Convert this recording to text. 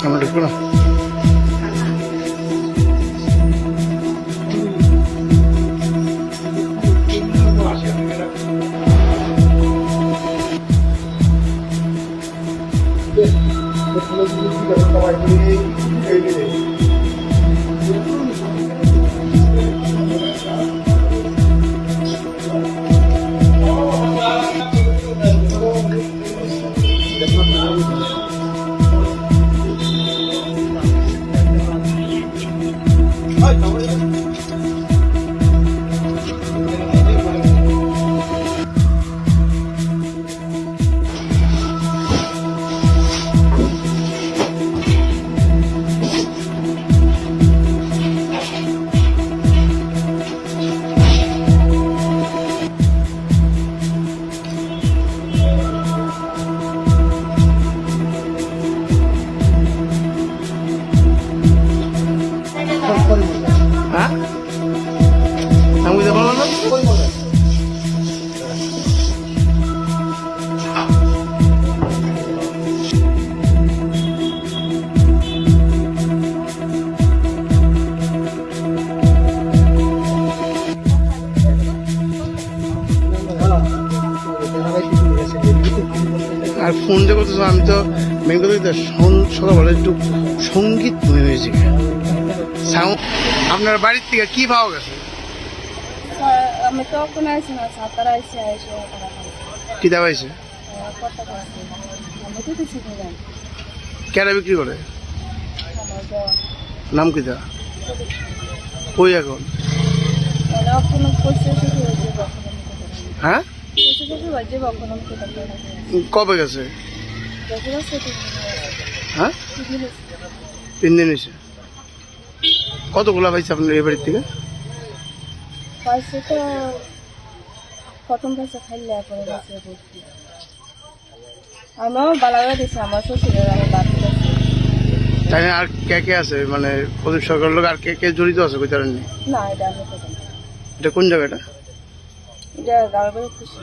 আমার দেখো না আর ফোন যে করতেছ আমি তো মেন কথা সকালবেলা একটু সঙ্গীত মিউজিক সাউন্ড। আপনার বাড়ির থেকে কি পাওয়া গেছে? আমি তখন আইছি না, সাতারা আইসি আইসে কি দাম আইছে? কেনা বিক্রি করে? নাম কি দা? কই এখন? হ্যাঁ কবে গেছে? হ্যাঁ 3 দিন হয়েছে। কতগুলা পাইছে আপনার এই বাড়ির থেকে? পাইছে তো প্রথম পাইছে খাইলে পরে গেছে ভর্তি। আমিও বালাগা দিছি আমার শ্বশুরের, আমি বাদ দিয়েছি। তাই আর কে কে আছে মানে প্রদীপ সরকারের লোক আর কে কে জড়িত আছে কই তারেন? না এটা আমি এটা কোন জায়গাটা? এটা গাঁয়ের বাড়ি খুশি।